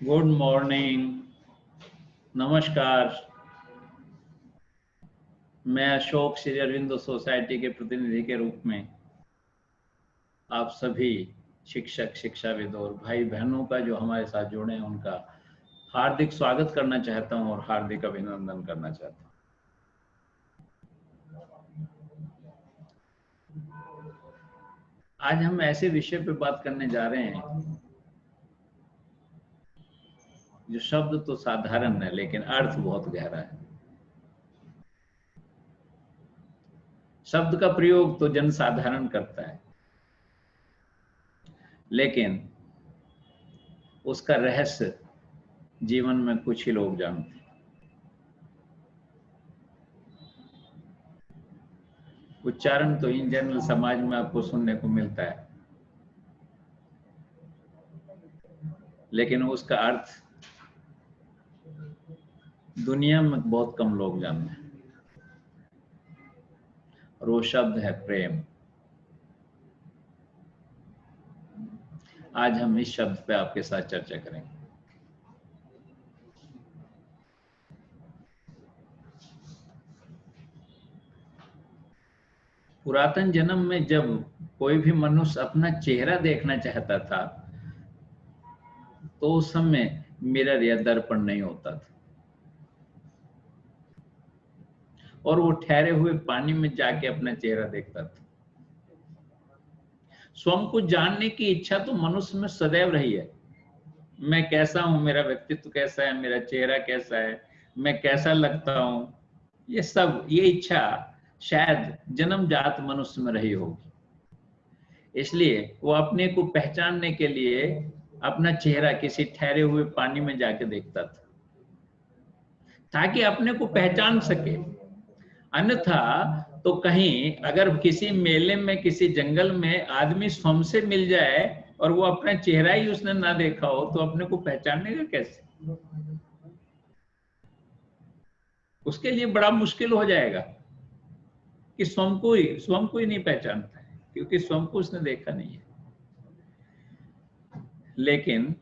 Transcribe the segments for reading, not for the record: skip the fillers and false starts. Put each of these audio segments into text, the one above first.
Good morning, नमस्कार। मैं Ashok Shri Aurobindo society के प्रतिनिधि के रूप में आप सभी शिक्षक, शिक्षाविद और भाई बहनों का जो हमारे साथ जुड़े हैं उनका हार्दिक स्वागत करना चाहता हूं और हार्दिक अभिनंदन करना चाहता हूं। आज हम ऐसे विषय पे बात करने जा रहे हैं जो शब्द तो साधारण है लेकिन अर्थ बहुत गहरा है। शब्द का प्रयोग तो जनसाधारण करता है लेकिन उसका रहस्य जीवन में कुछ ही लोग जानते हैं। उच्चारण तो इन जनरल समाज में आपको सुनने को मिलता है लेकिन उसका अर्थ दुनिया में बहुत कम लोग जानते हैं और वो शब्द है प्रेम। आज हम इस शब्द पे आपके साथ चर्चा करेंगे। पुरातन जन्म में जब कोई भी मनुष्य अपना चेहरा देखना चाहता था तो उस समय मिरर या दर्पण नहीं होता था और वो ठहरे हुए पानी में जाके अपना चेहरा देखता था। स्वयं को जानने की इच्छा तो मनुष्य में सदैव रही है। मैं कैसा हूं, मेरा व्यक्तित्व कैसा है, मेरा चेहरा कैसा है, मैं कैसा लगता हूं, ये इच्छा शायद जन्मजात मनुष्य में रही होगी। इसलिए वो अपने को पहचानने के लिए अपना चेहरा किसी ठहरे हुए पानी में जाके देखता था ताकि अपने को पहचान सके। अन्यथा तो कहीं अगर किसी मेले में, किसी जंगल में आदमी स्वयं से मिल जाए और वो अपना चेहरा ही उसने ना देखा हो तो अपने को पहचानेगा कैसे? उसके लिए बड़ा मुश्किल हो जाएगा कि स्वयं को ही नहीं पहचानता है क्योंकि स्वयं को उसने देखा नहीं है। लेकिन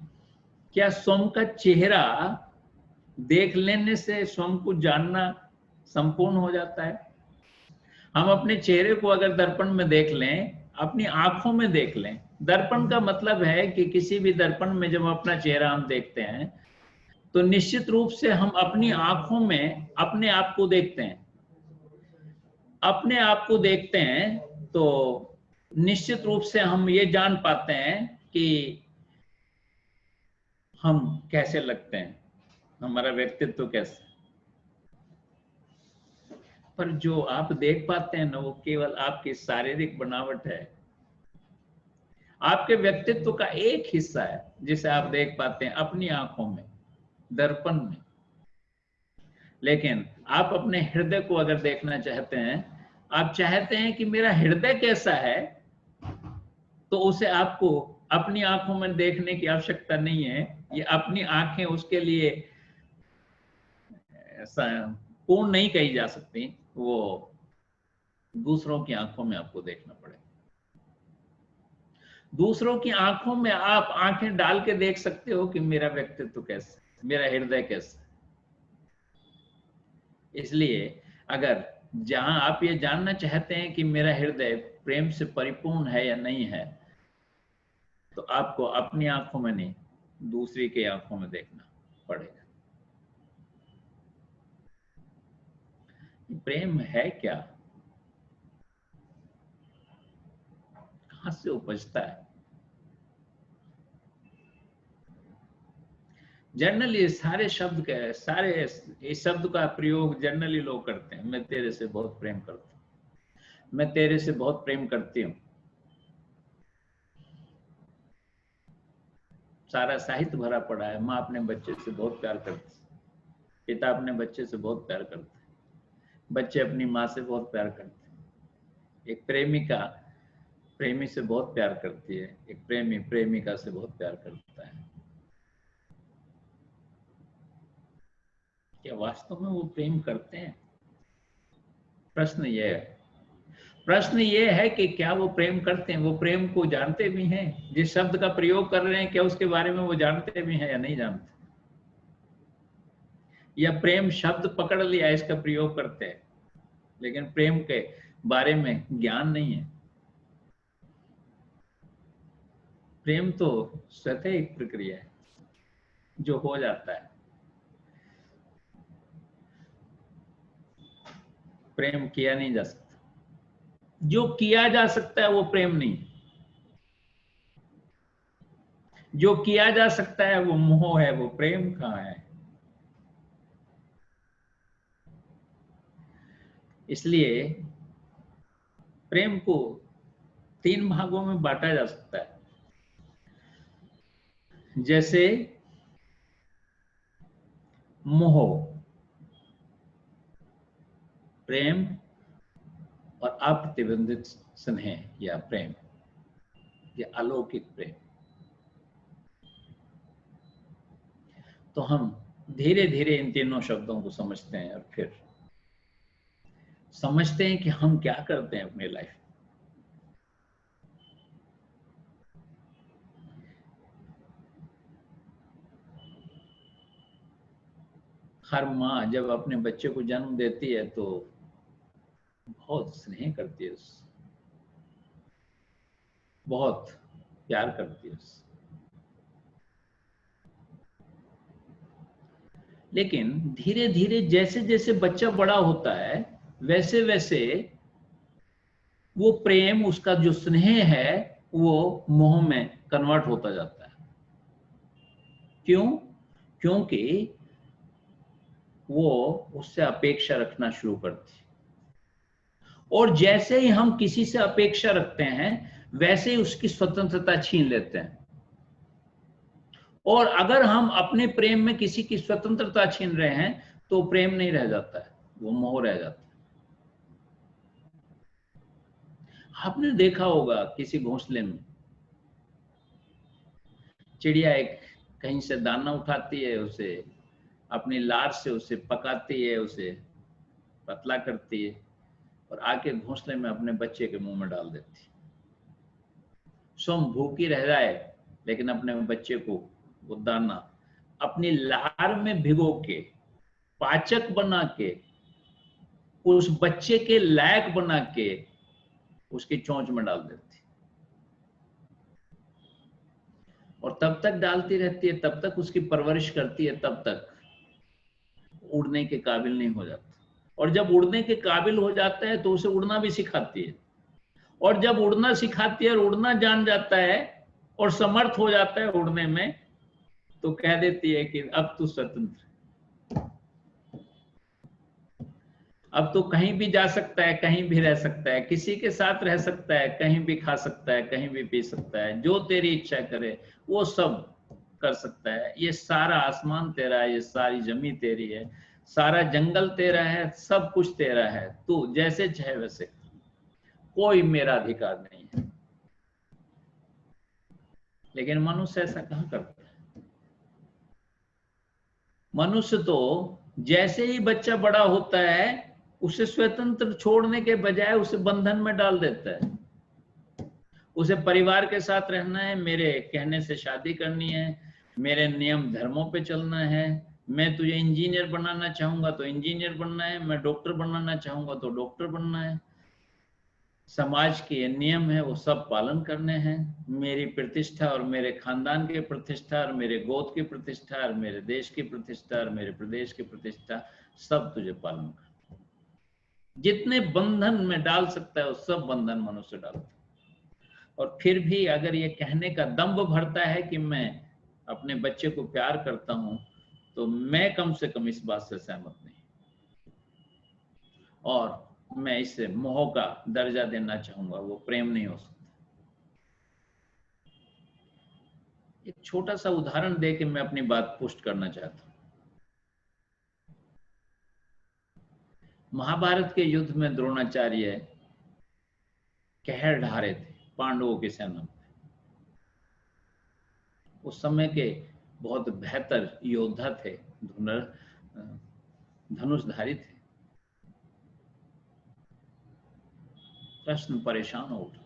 क्या स्वयं का चेहरा देख लेने से स्वयं को जानना संपूर्ण हो जाता है? हम अपने चेहरे को अगर दर्पण में देख लें, अपनी आंखों में देख लें, दर्पण का मतलब है कि किसी भी दर्पण में जब अपना चेहरा हम देखते हैं तो निश्चित रूप से हम अपनी आंखों में अपने आप को देखते हैं। अपने आप को देखते हैं तो निश्चित रूप से हम ये जान पाते हैं कि हम कैसे लगते हैं, हमारा व्यक्तित्व कैसा। पर जो आप देख पाते हैं ना वो केवल आपकी शारीरिक बनावट है, आपके व्यक्तित्व का एक हिस्सा है जिसे आप देख पाते हैं अपनी आंखों में, दर्पण में। लेकिन आप अपने हृदय को अगर देखना चाहते हैं, आप चाहते हैं कि मेरा हृदय कैसा है, तो उसे आपको अपनी आंखों में देखने की आवश्यकता नहीं है। ये अपनी आंखें उसके लिए पूर्ण नहीं कही जा सकती, वो दूसरों की आंखों में आपको देखना पड़ेगा। दूसरों की आंखों में आप आंखें डाल के देख सकते हो कि मेरा व्यक्तित्व कैसा है, मेरा हृदय कैसा है। इसलिए अगर जहां आप ये जानना चाहते हैं कि मेरा हृदय प्रेम से परिपूर्ण है या नहीं है, तो आपको अपनी आंखों में नहीं, दूसरी की आंखों में देखना पड़ेगा। प्रेम है क्या, कहां से उपजता है? जनरली सारे इस शब्द का प्रयोग जनरली लोग करते हैं। मैं तेरे से बहुत प्रेम करता हूं, मैं तेरे से बहुत प्रेम करती हूँ। सारा साहित्य भरा पड़ा है। माँ अपने बच्चे से बहुत प्यार करती है, पिता अपने बच्चे से बहुत प्यार करते हैं, बच्चे अपनी माँ से बहुत प्यार करते हैं। एक प्रेमिका प्रेमी से बहुत प्यार करती है, एक प्रेमी प्रेमिका से बहुत प्यार करता है। क्या वास्तव में वो प्रेम करते हैं? प्रश्न यह है। प्रश्न ये है कि क्या वो प्रेम करते हैं, वो प्रेम को जानते भी हैं, जिस शब्द का प्रयोग कर रहे हैं क्या उसके बारे में वो जानते भी हैं या नहीं जानते, या प्रेम शब्द पकड़ लिया इसका प्रयोग करते हैं लेकिन प्रेम के बारे में ज्ञान नहीं है। प्रेम तो स्वतः एक प्रक्रिया है जो हो जाता है। प्रेम किया नहीं जा सकता, जो किया जा सकता है वो प्रेम नहीं है, जो किया जा सकता है वो मोह है, वो प्रेम कहाँ है। इसलिए प्रेम को 3 भागों में बांटा जा सकता है, जैसे मोह, प्रेम और अप्रतिबंधित स्नेह या प्रेम या अलौकिक प्रेम। तो हम धीरे धीरे इन तीनों शब्दों को समझते हैं और फिर समझते हैं कि हम क्या करते हैं अपनी लाइफ। हर माँ जब अपने बच्चे को जन्म देती है तो बहुत स्नेह करती है उससे, बहुत प्यार करती है उससे। लेकिन धीरे धीरे जैसे जैसे बच्चा बड़ा होता है वैसे वैसे वो प्रेम, उसका जो स्नेह है वो मोह में कन्वर्ट होता जाता है। क्यों? क्योंकि वो उससे अपेक्षा रखना शुरू करती है, और जैसे ही हम किसी से अपेक्षा रखते हैं वैसे ही उसकी स्वतंत्रता छीन लेते हैं। और अगर हम अपने प्रेम में किसी की स्वतंत्रता छीन रहे हैं तो प्रेम नहीं रह जाता है, वो मोह रह जाता है। आपने देखा होगा किसी घोंसले में चिड़िया एक कहीं से दाना उठाती है, उसे अपनी लार से उसे पकाती है, उसे पतला करती है और आके घोंसले में अपने बच्चे के मुंह में डाल देती है। स्वयं भूखी रह जाए लेकिन अपने बच्चे को वो दाना अपनी लार में भिगो के पाचक बना के उस बच्चे के लायक बना के उसकी चोंच में डाल देती है, और तब तक डालती रहती है, तब तक उसकी परवरिश करती है, तब तक उड़ने के काबिल नहीं हो जाता। और जब उड़ने के काबिल हो जाता है तो उसे उड़ना भी सिखाती है, और जब उड़ना सिखाती है और उड़ना जान जाता है और समर्थ हो जाता है उड़ने में, तो कह देती है कि अब तू स्वतंत्र, अब तो कहीं भी जा सकता है, कहीं भी रह सकता है, किसी के साथ रह सकता है, कहीं भी खा सकता है, कहीं भी पी सकता है, जो तेरी इच्छा करे वो सब कर सकता है। ये सारा आसमान तेरा है, ये सारी जमीन तेरी है, सारा जंगल तेरा है, सब कुछ तेरा है, तू जैसे चाहे वैसे, कोई मेरा अधिकार नहीं है। लेकिन मनुष्य ऐसा कहाँ करता है? मनुष्य तो जैसे ही बच्चा बड़ा होता है उसे स्वतंत्र छोड़ने के बजाय उसे बंधन में डाल देता है। उसे परिवार के साथ रहना है, मेरे कहने से शादी करनी है, मेरे नियम धर्मों पे चलना है, मैं तुझे इंजीनियर बनाना चाहूंगा तो इंजीनियर बनना है, मैं डॉक्टर बनाना चाहूंगा तो डॉक्टर बनना है, समाज के नियम है वो सब पालन करने हैं, मेरी प्रतिष्ठा और मेरे खानदान की प्रतिष्ठा और मेरे गोत्र की प्रतिष्ठा और मेरे देश की प्रतिष्ठा और मेरे प्रदेश की प्रतिष्ठा सब तुझे पालन कर। जितने बंधन में डाल सकता है वो सब बंधन मनुष्य डालता है। और फिर भी अगर ये कहने का दम्भ भरता है कि मैं अपने बच्चे को प्यार करता हूं, तो मैं कम से कम इस बात से सहमत नहीं, और मैं इसे मोह का दर्जा देना चाहूंगा, वो प्रेम नहीं हो सकता। एक छोटा सा उदाहरण दे के मैं अपनी बात पुष्ट करना चाहता हूं। महाभारत के युद्ध में द्रोणाचार्य कहर ढा रहे थे पांडवों की सेना में। उस समय के बहुत बेहतर योद्धा थे, धनुषधारी थे, कृष्ण परेशान हो उठा।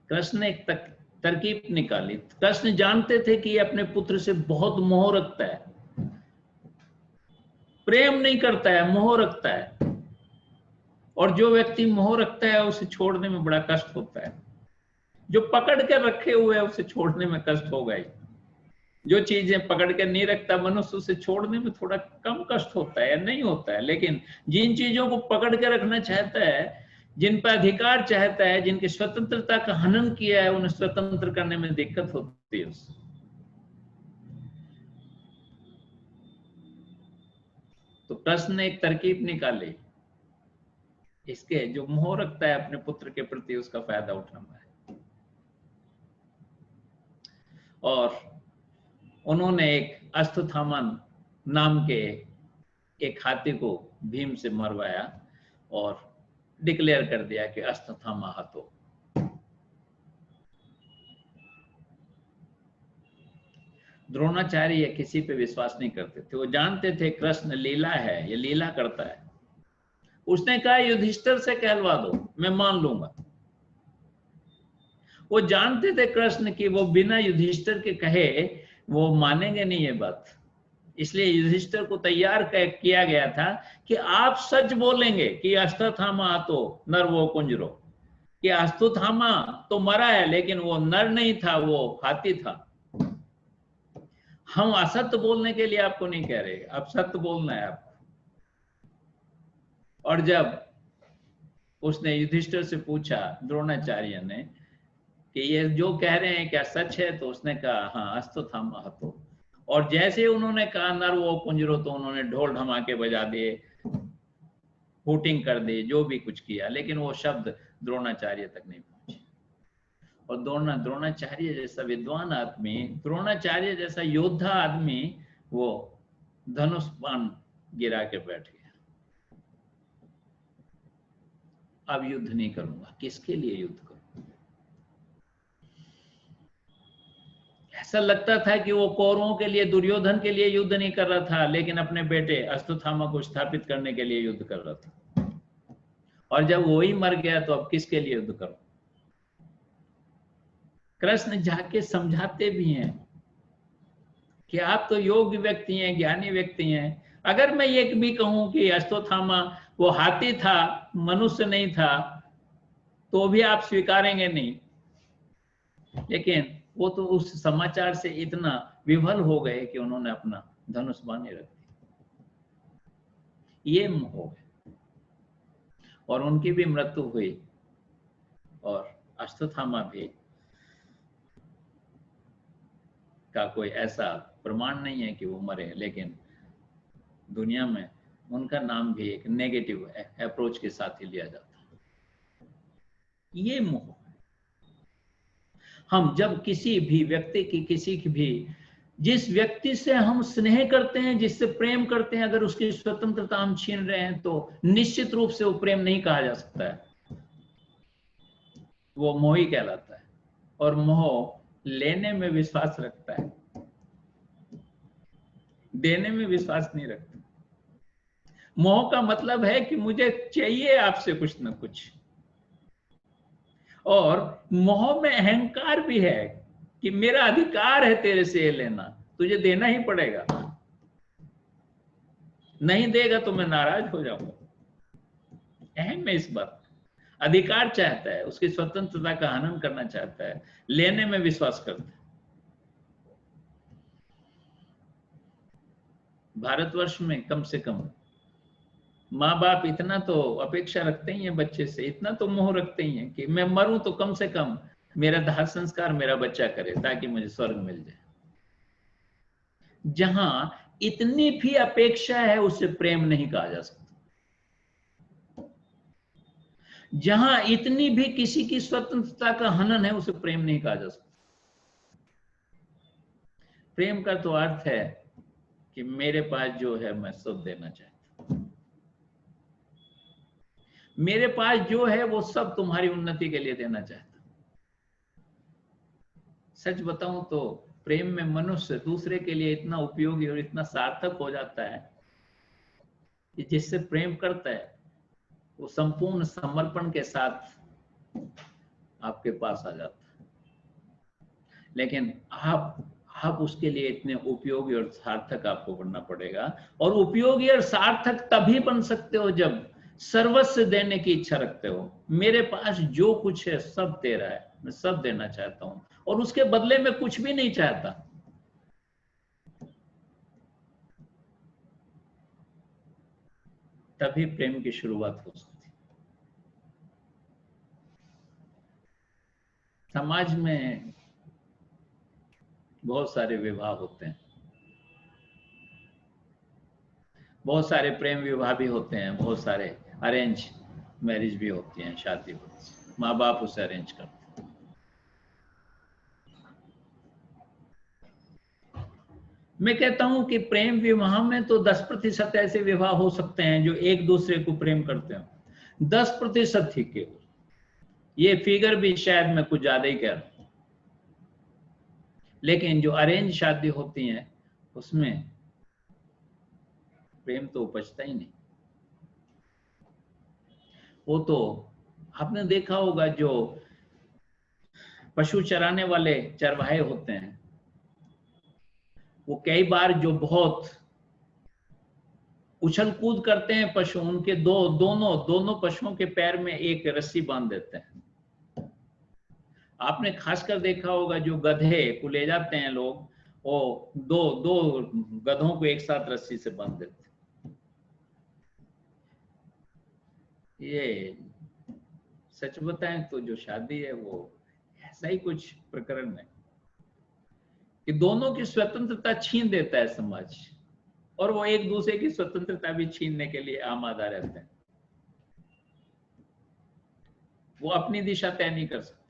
कृष्ण ने एक तरकीब निकाली। कृष्ण जानते थे कि ये अपने पुत्र से बहुत मोह रखता है, प्रेम नहीं करता है, मोह रखता है। और जो व्यक्ति मोह रखता है उसे छोड़ने में बड़ा कष्ट होता है। जो पकड़ कर रखे हुए है उसे छोड़ने में कष्ट होगा ही। जो चीजें पकड़ कर नहीं रखता मनुष्य, उसे छोड़ने में थोड़ा कम कष्ट होता है या नहीं होता है। लेकिन जिन चीजों को पकड़ कर रखना चाहता है, जिन पर अधिकार चाहता है, जिनकी स्वतंत्रता का हनन किया है, उन्हें स्वतंत्र करने में दिक्कत होती है उससे। तो कृष्ण ने एक तरकीब निकाली, इसके जो मोह रखता है अपने पुत्र के प्रति उसका फायदा उठाना है। और उन्होंने एक अश्वत्थामा नाम के एक हाथी को भीम से मरवाया और डिक्लेयर कर दिया कि अश्वत्थामा हतो। द्रोणाचार्य ये किसी पे विश्वास नहीं करते थे। वो जानते थे कृष्ण लीला है, ये लीला करता है। उसने कहा युधिष्ठिर से कहलवा दो, मैं मान लूंगा। वो जानते थे कृष्ण कि वो बिना युधिष्ठिर के कहे वो मानेंगे नहीं ये बात। इसलिए युधिष्ठिर को तैयार किया गया था कि आप सच बोलेंगे कि अश्वत्थामा तो नर वो कुंजरो, कि अश्वत्थामा तो मरा है लेकिन वो नर नहीं था, वो हाथी था। हम असत्य बोलने के लिए आपको नहीं कह रहे, अब सत्य बोलना है आपको। और जब उसने युधिष्ठिर से पूछा द्रोणाचार्य ने कि ये जो कह रहे हैं क्या सच है, तो उसने कहा हाँ अश्वत्थामा हतो। और जैसे उन्होंने कहा नर वो कुंजरो, तो उन्होंने ढोल ढमाके बजा दिए, हूटिंग कर दी, जो भी कुछ किया, लेकिन वो शब्द द्रोणाचार्य तक नहीं पहुंचे। और द्रोणाचार्य जैसा विद्वान आदमी, द्रोणाचार्य जैसा योद्धा आदमी, वो धनुष बाण गिरा के बैठ गया। अब युद्ध नहीं करूंगा, किसके लिए युद्ध करूं? ऐसा लगता था कि वो कौरवों के लिए, दुर्योधन के लिए युद्ध नहीं कर रहा था, लेकिन अपने बेटे अश्वत्थामा को स्थापित करने के लिए युद्ध कर रहा था। और जब वो ही मर गया तो अब किसके लिए युद्ध करूं? कृष्ण जाके समझाते भी हैं कि आप तो योग्य व्यक्ति हैं, ज्ञानी व्यक्ति हैं। अगर मैं ये भी कहूं कि अश्वत्थामा वो हाथी था, मनुष्य नहीं था, तो भी आप स्वीकारेंगे नहीं। लेकिन वो तो उस समाचार से इतना विवल हो गए कि उन्होंने अपना धनुष बाण रख दिया। ये मोह है। और उनकी भी मृत्यु हुई और अश्वत्थामा भी का कोई ऐसा प्रमाण नहीं है कि वो मरे, लेकिन दुनिया में उनका नाम भी एक नेगेटिव अप्रोच के साथ ही लिया जाता है। ये मोह। हम जब किसी भी व्यक्ति की, किसी की भी, जिस व्यक्ति से हम स्नेह करते हैं, जिससे प्रेम करते हैं, अगर उसकी स्वतंत्रता हम छीन रहे हैं तो निश्चित रूप से वो प्रेम नहीं कहा जा सकता है, वो मोह ही कहलाता है। और मोह लेने में विश्वास रखता है, देने में विश्वास नहीं रखता। मोह का मतलब है कि मुझे चाहिए आपसे कुछ ना कुछ। और मोह में अहंकार भी है कि मेरा अधिकार है तेरे से ये लेना, तुझे देना ही पड़ेगा, नहीं देगा तो मैं नाराज हो जाऊंगा। अहम है इस बात, अधिकार चाहता है, उसकी स्वतंत्रता का हनन करना चाहता है, लेने में विश्वास करता है। भारतवर्ष में कम से कम माँ बाप इतना तो अपेक्षा रखते ही हैं बच्चे से, इतना तो मोह रखते ही हैं कि मैं मरूं तो कम से कम मेरा दाह संस्कार मेरा बच्चा करे ताकि मुझे स्वर्ग मिल जाए। जहां इतनी भी अपेक्षा है उसे प्रेम नहीं कहा जा सकता। जहां इतनी भी किसी की स्वतंत्रता का हनन है उसे प्रेम नहीं कहा जा सकता। प्रेम का तो अर्थ है कि मेरे पास जो है मैं सब देना चाहता हूं, मेरे पास जो है वो सब तुम्हारी उन्नति के लिए देना चाहता हूं। सच बताऊं तो प्रेम में मनुष्य दूसरे के लिए इतना उपयोगी और इतना सार्थक हो जाता है कि जिससे प्रेम करता है वो संपूर्ण समर्पण के साथ आपके पास आ जाता है। लेकिन आप उसके लिए इतने उपयोगी और सार्थक आपको बनना पड़ेगा। और उपयोगी और सार्थक तभी बन सकते हो जब सर्वस्व देने की इच्छा रखते हो। मेरे पास जो कुछ है सब तेरा है, मैं सब देना चाहता हूं और उसके बदले में कुछ भी नहीं चाहता। तभी प्रेम की शुरुआत हो सकती है। समाज में बहुत सारे विवाह होते हैं, बहुत सारे प्रेम विवाह भी होते हैं, बहुत सारे अरेंज मैरिज भी होती हैं, शादी होती है, माँ बाप उसे अरेंज करते हैं। मैं कहता हूं कि प्रेम विवाह में तो 10% ऐसे विवाह हो सकते हैं जो एक दूसरे को प्रेम करते हो। 10% ही केवल, ये फिगर भी शायद मैं कुछ ज्यादा ही कह रहा हूं। लेकिन जो अरेंज शादी होती हैं उसमें प्रेम तो उपजता ही नहीं। वो तो आपने देखा होगा, जो पशु चराने वाले चरवाहे होते हैं, वो कई बार जो बहुत उछल कूद करते हैं पशु, उनके दोनों पशुओं के पैर में एक रस्सी बांध देते हैं। आपने खासकर देखा होगा जो गधे को ले जाते हैं लोग, वो दो दो गधों को एक साथ रस्सी से बांध देते हैं। ये सच बताएं तो जो शादी है वो ऐसा ही कुछ प्रकरण है कि दोनों की स्वतंत्रता छीन देता है समाज, और वो एक दूसरे की स्वतंत्रता भी छीनने के लिए आमादा रहते हैं। वो अपनी दिशा तय नहीं कर सकते।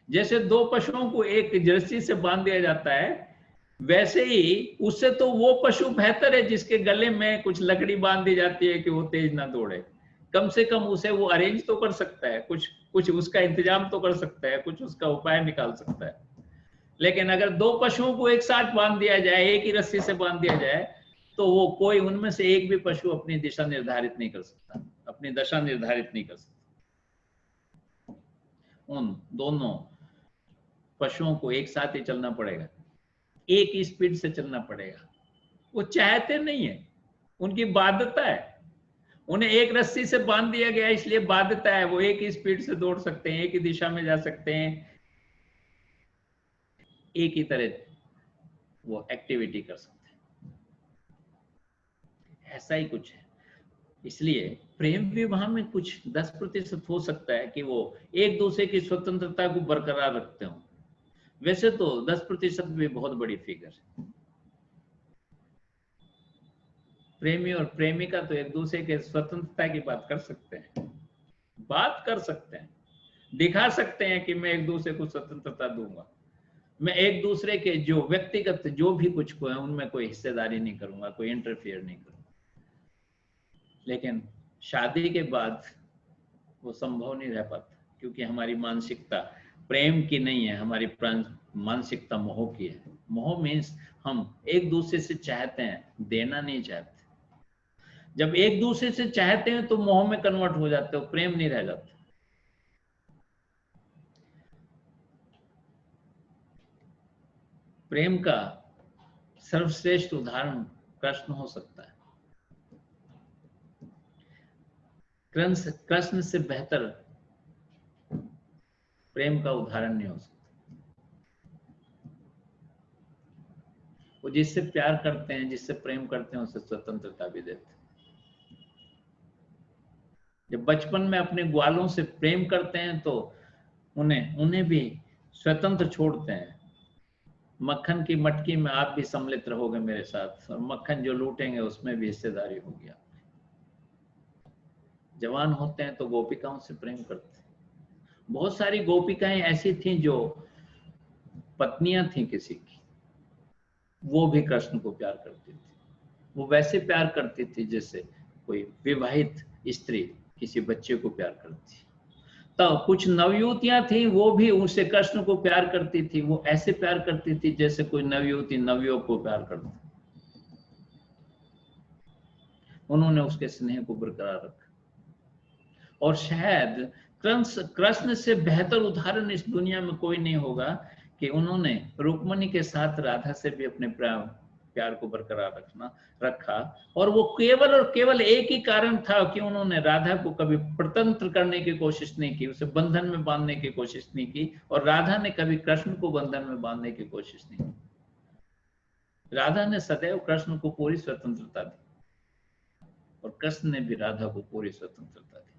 जैसे दो पशुओं को एक रस्सी से बांध दिया जाता है, वैसे ही उससे तो वो पशु बेहतर है जिसके गले में कुछ लकड़ी बांध दी जाती है कि वो तेज ना दौड़े। कम से कम उसे वो अरेंज तो कर सकता है, कुछ उसका इंतजाम तो कर सकता है, कुछ उसका उपाय निकाल सकता है। लेकिन अगर दो पशुओं को एक साथ बांध दिया जाए, एक ही रस्सी से बांध दिया जाए, तो वो कोई उनमें से एक भी पशु अपनी दिशा निर्धारित नहीं कर सकता, अपनी दशा निर्धारित नहीं कर सकता। उन दोनों पशुओं को एक साथ ही चलना पड़ेगा, एक ही स्पीड से चलना पड़ेगा। वो चाहते नहीं है, उनकी बाध्यता है। उन्हें एक रस्सी से बांध दिया गया इसलिए बाध्यता है, वो एक ही स्पीड से दौड़ सकते हैं, एक ही दिशा में जा सकते हैं, एक ही तरह वो एक्टिविटी कर सकते हैं। ऐसा ही कुछ है। इसलिए प्रेम विवाह में कुछ 10% हो सकता है कि वो एक दूसरे की स्वतंत्रता को बरकरार रखते हो। वैसे तो 10% भी बहुत बड़ी फिगर है। प्रेमी और प्रेमिका तो एक दूसरे के स्वतंत्रता की बात कर सकते हैं, बात कर सकते हैं, दिखा सकते हैं कि मैं एक दूसरे को स्वतंत्रता दूंगा, मैं एक दूसरे के जो व्यक्तिगत जो भी कुछ को है उनमें कोई हिस्सेदारी नहीं करूंगा, कोई इंटरफियर नहीं करूंगा। लेकिन शादी के बाद वो संभव नहीं रह पाता, क्योंकि हमारी मानसिकता प्रेम की नहीं है, हमारी मानसिकता मोह की है। मोह मीन्स हम एक दूसरे से चाहते हैं, देना नहीं चाहते। जब एक दूसरे से चाहते हैं तो मोह में कन्वर्ट हो जाते हो, प्रेम नहीं रह जाता। प्रेम का सर्वश्रेष्ठ उदाहरण कृष्ण हो सकता है। कृष्ण से बेहतर प्रेम का उदाहरण नहीं हो सकता। वो जिससे प्यार करते हैं, जिससे प्रेम करते हैं, उसे स्वतंत्रता भी देते हैं। जब बचपन में अपने ग्वालों से प्रेम करते हैं तो उन्हें भी स्वतंत्र छोड़ते हैं। मक्खन की मटकी में आप भी सम्मिलित रहोगे मेरे साथ, और मक्खन जो लूटेंगे उसमें भी हिस्सेदारी होगी आपकी। जवान होते हैं तो गोपिकाओं से प्रेम करते हैं। बहुत सारी गोपिकाएं ऐसी थीं जो पत्नियां थीं किसी की, वो भी कृष्ण को प्यार करती थी। वो वैसे प्यार करती थी जैसे कोई विवाहित स्त्री किसी बच्चे को प्यार करती। तो कुछ नवयुवतियां थी, वो भी उनसे कृष्ण को प्यार करती थी। वो ऐसे प्यार करती थी जैसे कोई नवयुवती नवयुवक को प्यार करती। उन्होंने उसके स्नेह को बरकरार रखा। और शायद कृष्ण से बेहतर उदाहरण इस दुनिया में कोई नहीं होगा कि उन्होंने रुक्मणी के साथ राधा से भी अपने प्यार को बरकरार रखा। और वो केवल और केवल एक ही कारण था कि उन्होंने राधा को कभी स्वतंत्र करने की कोशिश नहीं की, उसे बंधन में बांधने की कोशिश नहीं की, और राधा ने कभी कृष्ण को बंधन में बांधने की कोशिश नहीं की। राधा ने सदैव कृष्ण को पूरी स्वतंत्रता दी और कृष्ण ने भी राधा को पूरी स्वतंत्रता दी।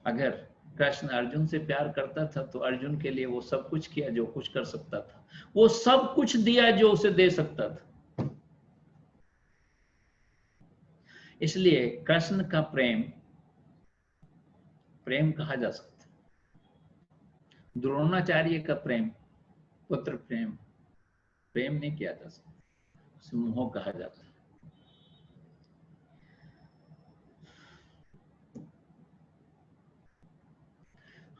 अगर कृष्ण अर्जुन से प्यार करता था तो अर्जुन के लिए वो सब कुछ किया जो कुछ कर सकता था, वो सब कुछ दिया जो उसे दे सकता था। इसलिए कृष्ण का प्रेम कहा जा सकता है। द्रोणाचार्य का प्रेम, पुत्र प्रेम नहीं किया जा सकता, उसे मोह कहा जाता है।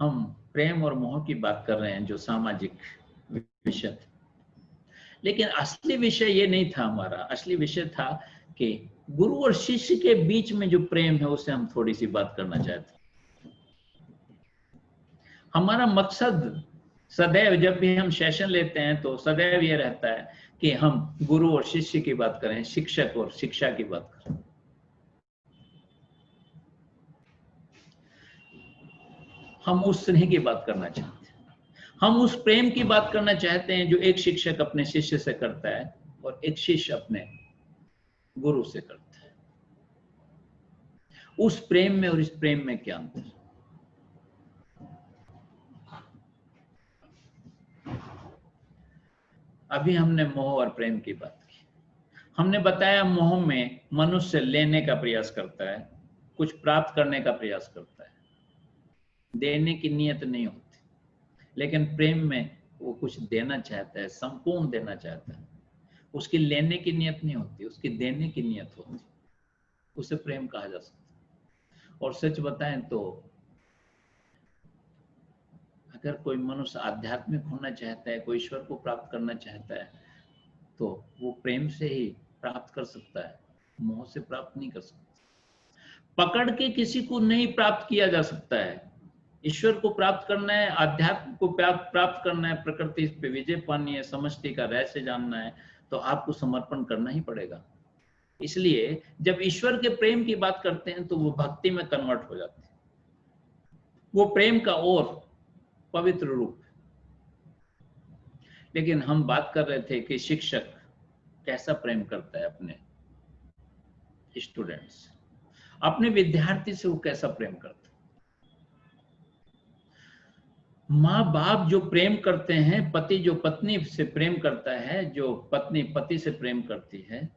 हम प्रेम और मोह की बात कर रहे हैं जो सामाजिक विषय थे, लेकिन असली विषय ये नहीं था। हमारा असली विषय था कि गुरु और शिष्य के बीच में जो प्रेम है उससे हम थोड़ी सी बात करना चाहते हैं। हमारा मकसद सदैव जब भी हम सेशन लेते हैं तो सदैव ये रहता है कि हम गुरु और शिष्य की बात करें, शिक्षक और शिक्षा की बात करें। हम उस स्नेह की बात करना चाहते हैं, हम उस प्रेम की बात करना चाहते हैं जो एक शिक्षक अपने शिष्य से करता है और एक शिष्य अपने गुरु से करता है। उस प्रेम में और इस प्रेम में क्या अंतर? अभी हमने मोह और प्रेम की बात की। हमने बताया मोह में मनुष्य लेने का प्रयास करता है, कुछ प्राप्त करने का प्रयास करता है, देने की नियत नहीं होती। लेकिन प्रेम में वो कुछ देना चाहता है, संपूर्ण देना चाहता है, उसकी लेने की नियत नहीं होती, उसकी देने की नियत होती। उसे प्रेम कहा जा सकता है। और सच बताएं तो अगर कोई मनुष्य आध्यात्मिक होना चाहता है, कोई ईश्वर को प्राप्त करना चाहता है, तो वो प्रेम से ही प्राप्त कर सकता है, मोह से प्राप्त नहीं कर सकता। पकड़ के किसी को नहीं प्राप्त किया जा सकता है। ईश्वर को प्राप्त करना है, आध्यात्म को प्राप्त करना है, प्रकृति पे विजय पानी है, समष्टि का रहस्य जानना है, तो आपको समर्पण करना ही पड़ेगा। इसलिए जब ईश्वर के प्रेम की बात करते हैं तो वो भक्ति में कन्वर्ट हो जाते हैं, वो प्रेम का और पवित्र रूप। लेकिन हम बात कर रहे थे कि शिक्षक कैसा प्रेम करता है अपने स्टूडेंट्स, अपने विद्यार्थी से वो कैसा प्रेम करता है। माँ बाप जो प्रेम करते हैं, पति जो पत्नी से प्रेम करता है, जो पत्नी पति से प्रेम करती है,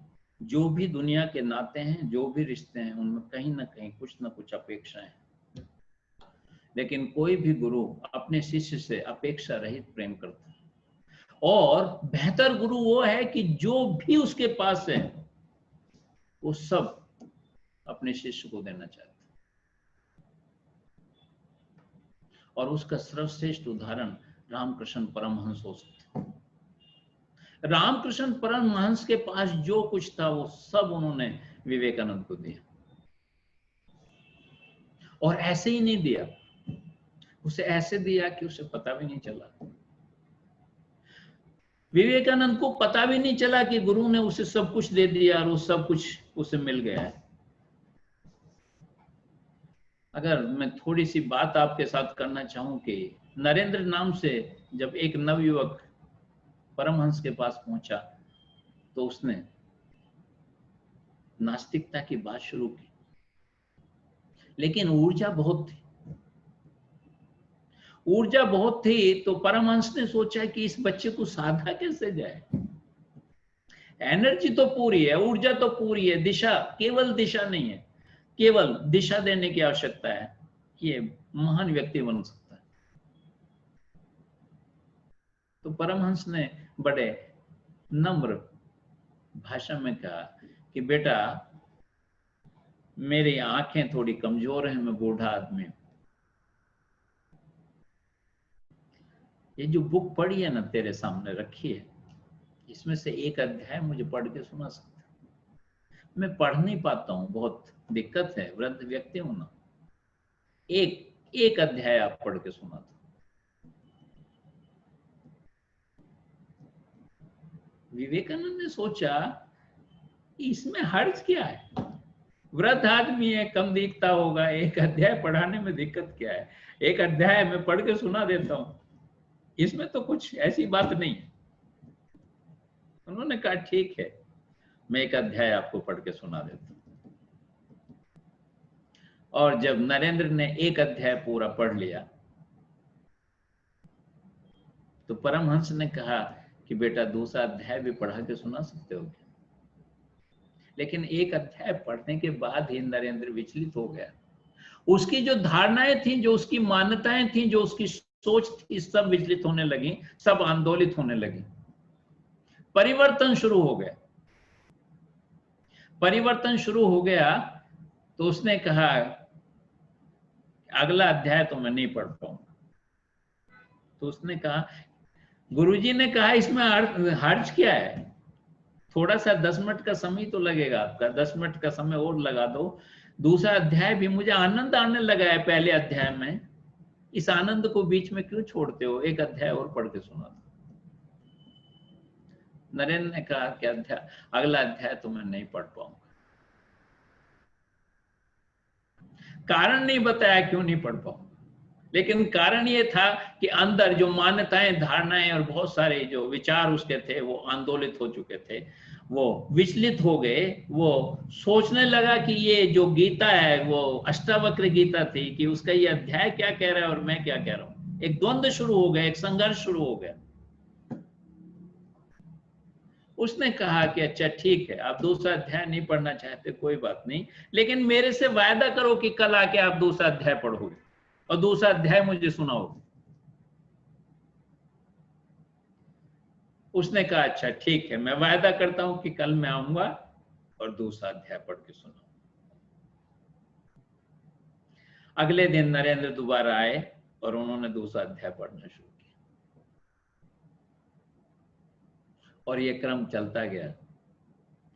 जो भी दुनिया के नाते हैं, जो भी रिश्ते हैं, उनमें कहीं ना कहीं कुछ ना कुछ अपेक्षाएं हैं। लेकिन कोई भी गुरु अपने शिष्य से अपेक्षा रहित प्रेम करता है। और बेहतर गुरु वो है कि जो भी उसके पास है वो सब अपने शिष्य को देना चाहता है। और उसका सर्वश्रेष्ठ उदाहरण रामकृष्ण परमहंस हो सकते हैं। रामकृष्ण परमहंस के पास जो कुछ था वो सब उन्होंने विवेकानंद को दिया, और ऐसे ही नहीं दिया, उसे ऐसे दिया कि उसे पता भी नहीं चला। विवेकानंद को पता भी नहीं चला कि गुरु ने उसे सब कुछ दे दिया और वो सब कुछ उसे मिल गया है। अगर मैं थोड़ी सी बात आपके साथ करना चाहूं कि नरेंद्र नाम से जब एक नवयुवक परमहंस के पास पहुंचा तो उसने नास्तिकता की बात शुरू की, लेकिन ऊर्जा बहुत थी। ऊर्जा बहुत थी तो परमहंस ने सोचा कि इस बच्चे को साधा कैसे जाए। एनर्जी तो पूरी है, ऊर्जा तो पूरी है, दिशा, केवल दिशा नहीं है, केवल दिशा देने की आवश्यकता है कि ये महान व्यक्ति बन सकता है। तो परमहंस ने बड़े नम्र भाषा में कहा कि बेटा, मेरी आंखें थोड़ी कमजोर हैं, मैं बूढ़ा आदमी हूं। ये जो बुक पढ़ी है ना, तेरे सामने रखी है, इसमें से एक अध्याय मुझे पढ़ के सुना सकता है? मैं पढ़ नहीं पाता हूँ, बहुत दिक्कत है, वृद्ध व्यक्ति हूं ना, एक अध्याय आप पढ़ के सुना दो। विवेकानंद ने सोचा इसमें हर्ज क्या है, वृद्ध आदमी है, कम दिखता होगा, एक अध्याय पढ़ाने में दिक्कत क्या है, एक अध्याय मैं पढ़ के सुना देता हूं, इसमें तो कुछ ऐसी बात नहीं है। उन्होंने कहा ठीक है, मैं एक अध्याय आपको पढ़ के सुना देता हूं। और जब नरेंद्र ने एक अध्याय पूरा पढ़ लिया तो परमहंस ने कहा कि बेटा दूसरा अध्याय भी पढ़ा के सुना सकते हो क्या? लेकिन एक अध्याय पढ़ने के बाद ही नरेंद्र विचलित हो गया। उसकी जो धारणाएं थी, जो उसकी मान्यताएं थी, जो उसकी सोच थी, सब विचलित होने लगी, सब आंदोलित होने लगी। परिवर्तन शुरू हो गया। परिवर्तन शुरू हो गया तो उसने कहा अगला अध्याय तो मैं नहीं पढ़ पाऊंगा। तो उसने कहा, गुरुजी ने कहा इसमें हर्ज क्या है, थोड़ा सा 10 मिनट का समय तो लगेगा आपका, 10 मिनट का समय और लगा दो, दूसरा अध्याय भी मुझे आनंद आने लगा है पहले अध्याय में, इस आनंद को बीच में क्यों छोड़ते हो, एक अध्याय और पढ़ के सुना दो। नरेंद्र ने कहा कि अध्याय, अगला अध्याय तो मैं नहीं पढ़ पाऊंगा। कारण नहीं बताया क्यों नहीं पढ़ पाऊंगा, लेकिन कारण ये था कि अंदर जो मान्यताएं, धारणाएं और बहुत सारे जो विचार उसके थे वो आंदोलित हो चुके थे, वो विचलित हो गए। वो सोचने लगा कि ये जो गीता है वो अष्टावक्र गीता थी, कि उसका ये अध्याय क्या कह रहा है और मैं क्या कह रहा हूं। एक द्वंद्व शुरू हो गया, एक संघर्ष शुरू हो गया। उसने कहा कि अच्छा ठीक है, आप दूसरा अध्याय नहीं पढ़ना चाहते, कोई बात नहीं, लेकिन मेरे से वायदा करो कि कल आके आप दूसरा अध्याय पढ़ोगे और दूसरा अध्याय मुझे सुनाओगे। उसने कहा अच्छा ठीक है, मैं वायदा करता हूं कि कल मैं आऊंगा और दूसरा अध्याय पढ़ के सुनाऊंगा। अगले दिन नरेंद्र दोबारा आए और उन्होंने दूसरा अध्याय पढ़ना शुरू किया और ये क्रम चलता गया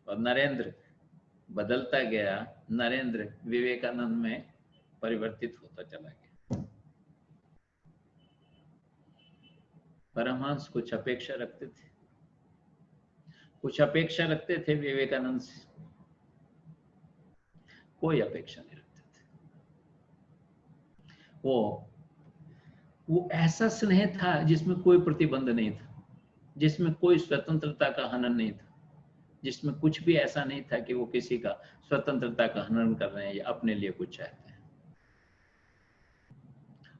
और नरेंद्र बदलता गया। नरेंद्र विवेकानंद में परिवर्तित होता चला गया। परमहंस कुछ अपेक्षा रखते थे, कुछ अपेक्षा रखते थे विवेकानंद से, कोई अपेक्षा नहीं रखते थे। वो ऐसा स्नेह था जिसमें कोई प्रतिबंध नहीं था, जिसमें कोई स्वतंत्रता का हनन नहीं था, जिसमें कुछ भी ऐसा नहीं था कि वो किसी का स्वतंत्रता का हनन कर रहे हैं या अपने लिए कुछ चाहते हैं।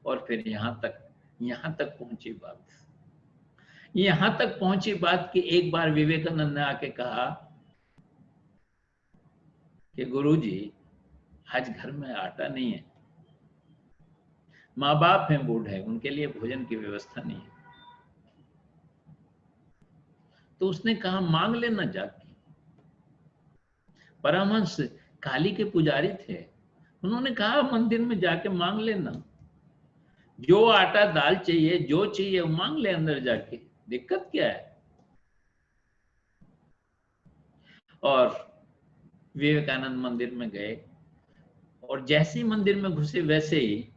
और फिर यहां तक पहुंची बात, यहां तक पहुंची बात कि एक बार विवेकानंद ने आके कहा कि गुरुजी आज घर में आटा नहीं है, माँ बाप हैं बूढ़े, उनके लिए भोजन की व्यवस्था नहीं है। तो उसने कहा मांग लेना जाके। परमहंस काली के पुजारी थे, उन्होंने कहा मंदिर में जाके मांग लेना, जो आटा दाल चाहिए, जो चाहिए वो मांग ले अंदर जाके, दिक्कत क्या है। और विवेकानंद मंदिर में गए और जैसे ही मंदिर में घुसे वैसे ही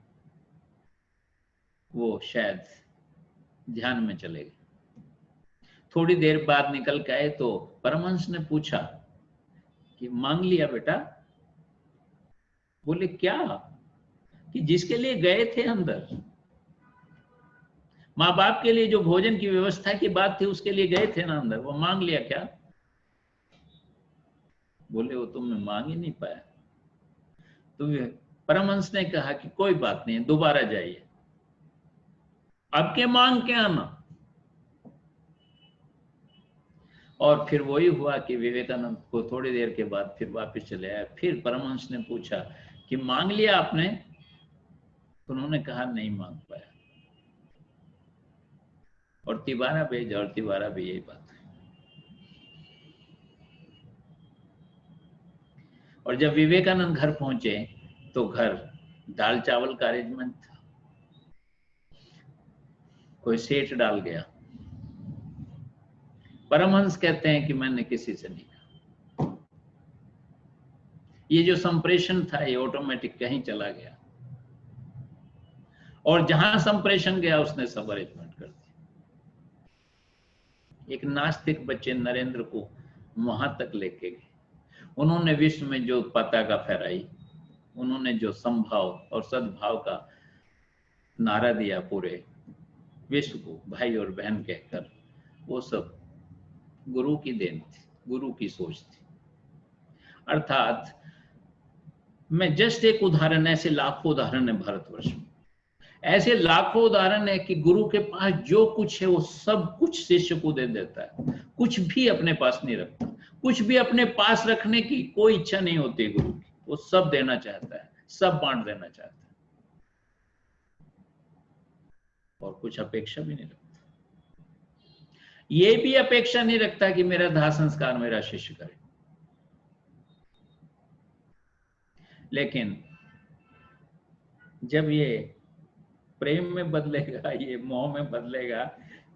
वो शायद ध्यान में चले गए। थोड़ी देर बाद निकल के आए तो परमहंस ने पूछा कि मांग लिया बेटा? बोले क्या? कि जिसके लिए गए थे अंदर, माँ बाप के लिए जो भोजन की व्यवस्था की बात थी उसके लिए गए थे ना अंदर, वो मांग लिया क्या? बोले वो तो मैं मांग ही नहीं पाया। तो परमहंस ने कहा कि कोई बात नहीं, दोबारा जाइए, अब के मांग के आना। और फिर वही हुआ कि विवेकानंद को थोड़ी देर के बाद फिर वापस चले आए। फिर परमहंस ने पूछा कि मांग लिया आपने? तो उन्होंने कहा नहीं मांग पाया। और तिबारा भेज, और तिबारा भी यही बात है। और जब विवेकानंद घर पहुंचे तो घर दाल चावल का अरेंजमेंट था, कोई सेठ डाल गया। परमहंस कहते हैं कि मैंने किसी से नहीं कहा, ये जो संप्रेषण था ये ऑटोमेटिक कहीं चला गया, और जहां संप्रेषण गया उसने सब अरेंजमेंट कर दिया। एक नास्तिक बच्चे नरेंद्र को वहां तक लेके गए, उन्होंने विश्व में जो पताका फहराई, उन्होंने जो समभाव और सद्भाव का नारा दिया पूरे विश्व को भाई और बहन कहकर, वो सब गुरु की देन थी, गुरु की सोच थी। अर्थात मैं जस्ट एक उदाहरण, ऐसे लाखों उदाहरण है भारतवर्ष में, ऐसे लाखों उदाहरण है कि गुरु के पास जो कुछ है वो सब कुछ शिष्य को दे देता है, कुछ भी अपने पास नहीं रखता, कुछ भी अपने पास रखने की कोई इच्छा नहीं होती गुरु की, वो सब देना चाहता है, सब बांट देना चाहता है, और कुछ अपेक्षा भी नहीं रखता। ये भी अपेक्षा नहीं रखता कि मेरा दाह संस्कार मेरा शिष्य करे, लेकिन जब ये प्रेम में बदलेगा, ये मोह में बदलेगा,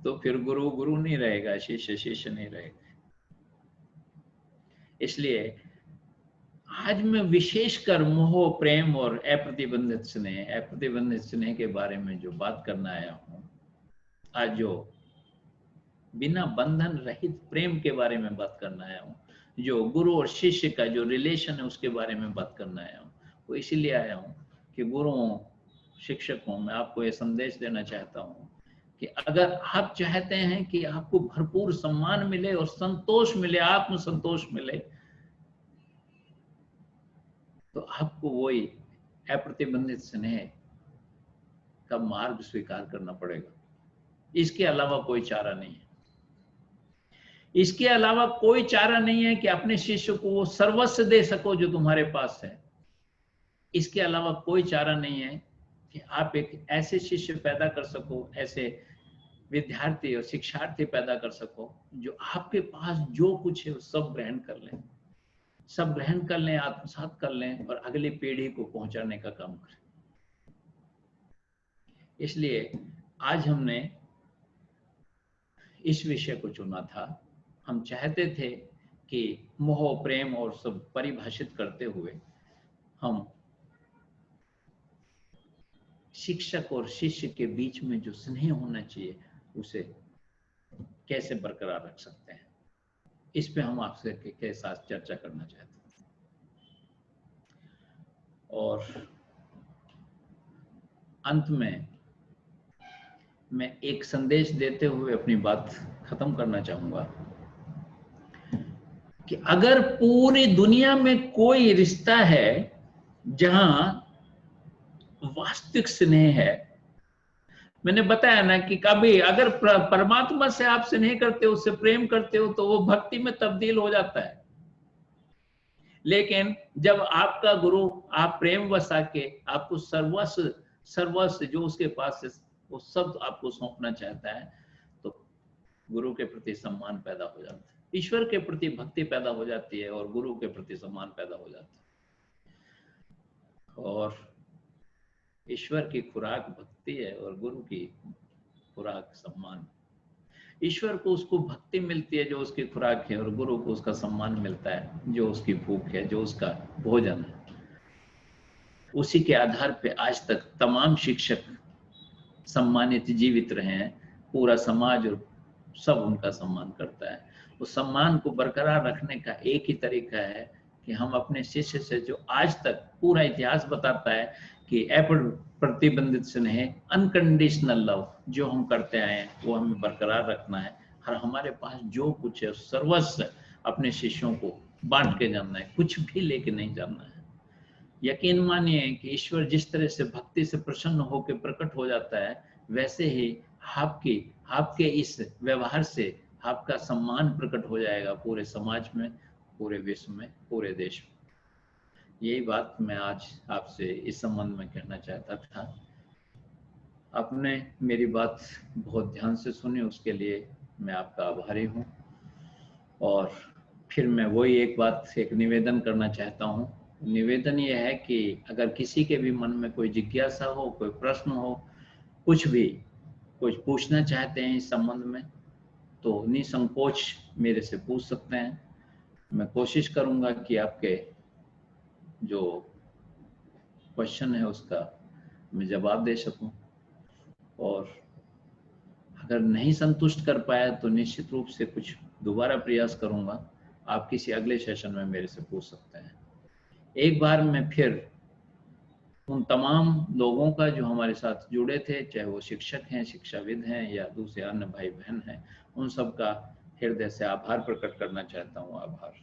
तो फिर गुरु गुरु नहीं रहेगा, शिष्य शिष्य नहीं रहेगा। इसलिए आज मैं विशेषकर मोह, प्रेम और अप्रतिबंधित स्नेह के बारे में जो बात करना आया हूं, आज जो बिना बंधन रहित प्रेम के बारे में बात करना आया हूं, जो गुरु और शिष्य का जो रिलेशन है उसके बारे में बात करना आया हूं, वो इसीलिए आया हूं कि गुरुओं, शिक्षकों, मैं आपको ये संदेश देना चाहता हूं कि अगर आप चाहते हैं कि आपको भरपूर सम्मान मिले और संतोष मिले, आत्म संतोष मिले, तो आपको वही अप्रतिबंधित स्नेह का मार्ग स्वीकार करना पड़ेगा। इसके अलावा कोई चारा नहीं है, इसके अलावा कोई चारा नहीं है कि अपने शिष्य को वो सर्वस्व दे सको जो तुम्हारे पास है। इसके अलावा कोई चारा नहीं है कि आप एक ऐसे शिष्य पैदा कर सको, ऐसे विद्यार्थी और शिक्षार्थी पैदा कर सको जो आपके पास जो कुछ है वो सब ग्रहण कर लें, सब ग्रहण कर लें, आत्मसात कर लें और अगली पीढ़ी को पहुंचाने का काम करें। इसलिए आज हमने इस विषय को चुना था। हम चाहते थे कि मोह, प्रेम और सब परिभाषित करते हुए हम शिक्षक और शिष्य के बीच में जो स्नेह होना चाहिए उसे कैसे बरकरार रख सकते हैं, इस पे हम आपसे के साथ चर्चा करना चाहते हैं। और अंत में मैं एक संदेश देते हुए अपनी बात खत्म करना चाहूंगा कि अगर पूरी दुनिया में कोई रिश्ता है जहां वास्तविक स्नेह है, मैंने बताया ना कि कभी अगर परमात्मा से आप स्नेह करते हो, उससे प्रेम करते हो, तो वो भक्ति में तब्दील हो जाता है। लेकिन जब आपका गुरु आप प्रेम वसा के आपको सर्वस्व जो उसके पास है वो सब आपको सौंपना चाहता है, तो गुरु के प्रति सम्मान पैदा हो जाता है, ईश्वर के प्रति भक्ति पैदा हो जाती है और गुरु के प्रति सम्मान पैदा हो जाता है। और ईश्वर की खुराक भक्ति है और गुरु की खुराक सम्मान। ईश्वर को उसको भक्ति मिलती है जो उसकी खुराक है, और गुरु को उसका सम्मान मिलता है जो उसकी भूख है, जो उसका भोजन है। उसी के आधार पे आज तक तमाम शिक्षक सम्मानित जीवित रहे हैं, पूरा समाज और सब उनका सम्मान करता है। उस सम्मान को बरकरार रखने का एक ही तरीका है कि हम अपने शिष्य से, जो आज तक पूरा इतिहास बताता है कि प्रतिबंधित स्नेह, अनकंडीशनल लव जो हम करते आए हैं वो हमें बरकरार रखना है। और हमारे पास जो कुछ है सर्वस्व अपने शिष्यों को बांट के जानना है, कुछ भी लेके नहीं जानना है। यकीन मानिए कि ईश्वर जिस तरह से भक्ति से प्रसन्न होकर प्रकट हो जाता है, वैसे ही आपके इस व्यवहार से आपका सम्मान प्रकट हो जाएगा पूरे समाज में, पूरे विश्व में, पूरे देश में। यही बात मैं आज आपसे इस संबंध में कहना चाहता था। आपने मेरी बात बहुत ध्यान से सुनी, उसके लिए मैं आपका आभारी हूँ। और फिर मैं वही एक निवेदन करना चाहता हूँ। निवेदन ये है कि अगर किसी के भी मन में कोई जिज्ञासा हो, कोई प्रश्न हो, कुछ पूछना चाहते हैं इस संबंध में, तो निसंकोच मेरे से पूछ सकते हैं। मैं कोशिश करूंगा कि आपके जो क्वेश्चन है उसका मैं जवाब दे सकूं, और अगर नहीं संतुष्ट कर पाया तो निश्चित रूप से कुछ दोबारा प्रयास करूंगा। आप किसी अगले सेशन में मेरे से पूछ सकते हैं। एक बार मैं फिर उन तमाम लोगों का जो हमारे साथ जुड़े थे, चाहे वो शिक्षक हैं, शिक्षाविद हैं या दूसरे अन्य भाई बहन हैं, उन सब का हृदय से आभार प्रकट करना चाहता हूँ। आभार।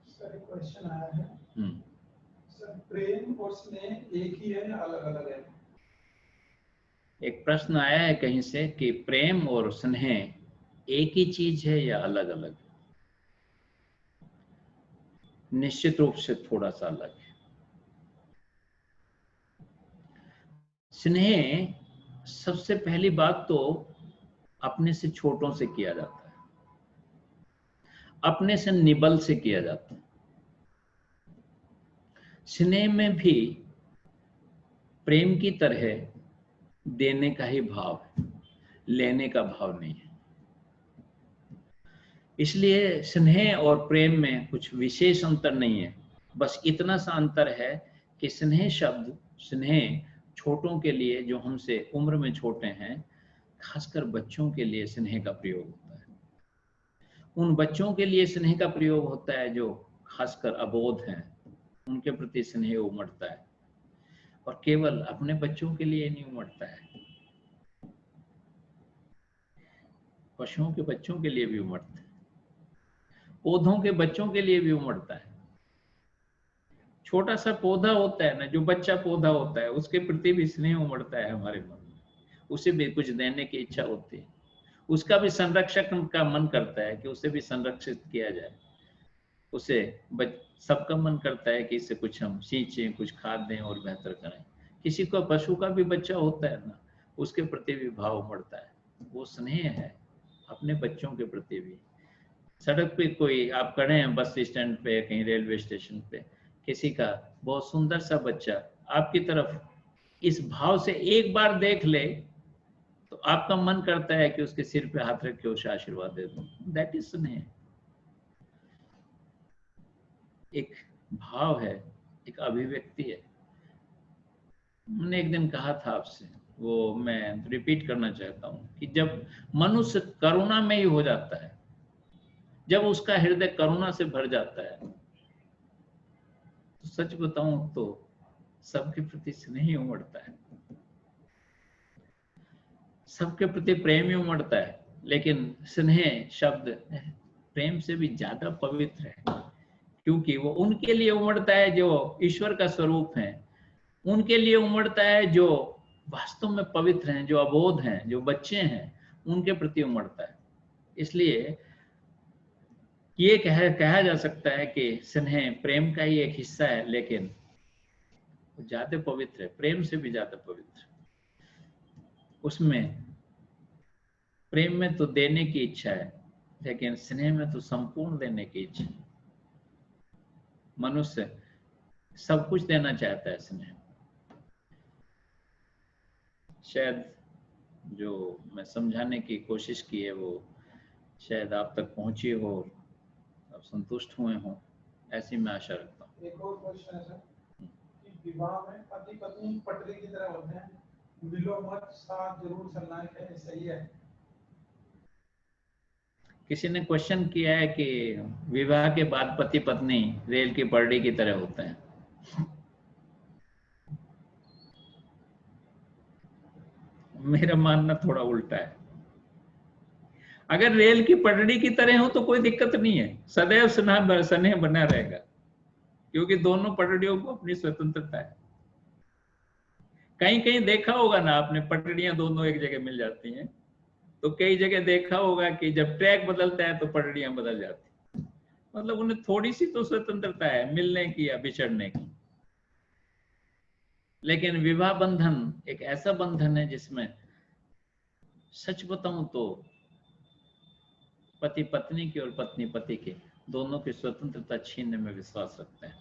सर एक क्वेश्चन आया है, सर प्रेम और स्नेह एक ही है या अलग अलग है? एक प्रश्न आया है कहीं से कि प्रेम और स्नेह एक ही चीज है या अलग अलग? निश्चित रूप से थोड़ा सा अलग है। स्नेह सबसे पहली बात तो अपने से छोटों से किया जाता है, अपने से निबल से किया जाता है। स्नेह में भी प्रेम की तरह देने का ही भाव है, लेने का भाव नहीं है। इसलिए स्नेह और प्रेम में कुछ विशेष अंतर नहीं है, बस इतना सा अंतर है कि स्नेह शब्द, स्नेह छोटों के लिए, जो हमसे उम्र में छोटे हैं, खासकर बच्चों के लिए स्नेह का प्रयोग होता है। उन बच्चों के लिए स्नेह का प्रयोग होता है जो खासकर अबोध हैं, उनके प्रति स्नेह उमड़ता है, और केवल अपने बच्चों के लिए नहीं उमड़ता है, पशुओं के बच्चों के लिए भी उमड़ता है, पौधों के बच्चों के लिए भी उमड़ता है। छोटा सा पौधा होता है ना, जो बच्चा पौधा होता है, उसके प्रति भी स्नेह उमड़ता है हमारे मन में, उसे भी कुछ देने की इच्छा होती है, उसका भी संरक्षक का मन करता है कि उसे भी संरक्षित किया जाए, उसे सबका मन करता है कि इससे कुछ हम सींचें, कुछ खाद दें और बेहतर करें। किसी को पशु का भी बच्चा होता है ना, उसके प्रति भी भाव उमड़ता है, वो स्नेह है अपने बच्चों के प्रति भी। सड़क पे कोई आप खड़े हैं, बस स्टैंड पे, कहीं रेलवे स्टेशन पे, किसी का बहुत सुंदर सा बच्चा आपकी तरफ इस भाव से एक बार देख ले तो आपका मन करता है कि उसके सिर पे हाथ रख के उसे आशीर्वाद दे दो। दैट इज स्नेह। एक भाव है, एक अभिव्यक्ति है। मैंने एक दिन कहा था आपसे, वो मैं रिपीट करना चाहता हूँ कि जब मनुष्य करुणा में ही हो जाता है, जब उसका हृदय करुणा से भर जाता है, तो सच बताऊं तो सबके प्रति स्नेह उमड़ता है, सबके प्रति प्रेम ही उमड़ता है। लेकिन स्नेह शब्द प्रेम से भी ज्यादा पवित्र है, क्योंकि वो उनके लिए उमड़ता है जो ईश्वर का स्वरूप है, उनके लिए उमड़ता है जो वास्तव में पवित्र हैं, जो अबोध हैं, जो बच्चे हैं, उनके प्रति उमड़ता है। इसलिए ये कहा जा सकता है कि स्नेह प्रेम का ही एक हिस्सा है, लेकिन ज्यादा पवित्र है, प्रेम से भी ज्यादा पवित्र। उसमें प्रेम में तो देने की इच्छा है, लेकिन स्नेह में तो संपूर्ण देने की इच्छा है। मनुष्य सब कुछ देना चाहता है स्नेह। शायद जो मैं समझाने की कोशिश की है वो शायद आप तक पहुंची हो, आप संतुष्ट हुए हो, ऐसी मैं आशा रखता हूँ। एक और क्वेश्चन है सर कि विवाह में पति पत्नी पटरी की तरह होते हैं, मिलो मत साथ जरूर चलना है, सही है? किसी ने क्वेश्चन किया है कि विवाह के बाद पति पत्नी रेल की पटरी की तरह होते हैं। मेरा मानना थोड़ा उल्टा है। अगर रेल की पटरी की तरह हो तो कोई दिक्कत नहीं है, सदैव स्नेह बना रहेगा, क्योंकि दोनों पटरियों को अपनी स्वतंत्रता है। कहीं कहीं देखा होगा ना आपने, पटरियां दोनों एक जगह मिल जाती हैं, तो कई जगह देखा होगा कि जब ट्रैक बदलता है तो पटरियां बदल जाती हैं। मतलब उन्हें थोड़ी सी तो स्वतंत्रता है मिलने की या बिछड़ने की। लेकिन विवाह बंधन एक ऐसा बंधन है जिसमें सच बताऊं तो पति पत्नी की और पत्नी पति के दोनों की स्वतंत्रता छीनने में विश्वास रखते हैं,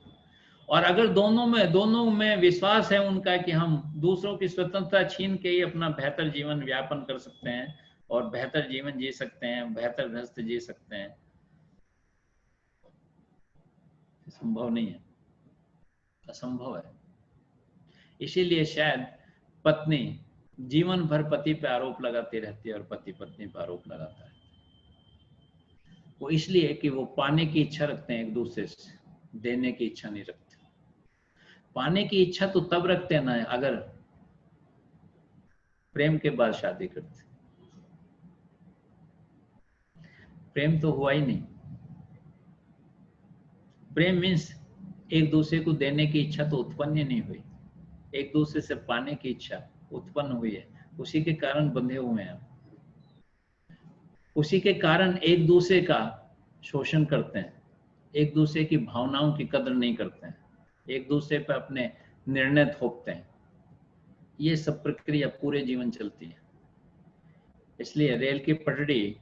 और अगर दोनों में विश्वास है उनका कि हम दूसरों की स्वतंत्रता छीन के ही अपना बेहतर जीवन व्यापन कर सकते हैं और बेहतर जीवन जी सकते हैं, बेहतर गृहस्थ जी सकते हैं, संभव नहीं है, असंभव है। इसीलिए शायद पत्नी जीवन भर पति पे आरोप लगाती रहती है और पति पत्नी पे आरोप लगाता है। वो इसलिए कि वो पाने की इच्छा रखते हैं एक दूसरे से, देने की इच्छा नहीं रखते। पाने की इच्छा तो तब रखते हैं ना अगर प्रेम के बाद शादी करते। प्रेम तो हुआ ही नहीं। प्रेम मीन्स एक दूसरे को देने की इच्छा तो उत्पन्न ही नहीं हुई, एक दूसरे से पाने की इच्छा उत्पन्न हुई है, उसी के कारण बंधे हुए हैं। उसी के कारण एक दूसरे का शोषण करते हैं, एक दूसरे की भावनाओं की कदर नहीं करते हैं, एक दूसरे पर अपने निर्णय थोपते हैं। ये सब प्रक्रिया पूरे जीवन चलती है। इसलिए रेल की पटरी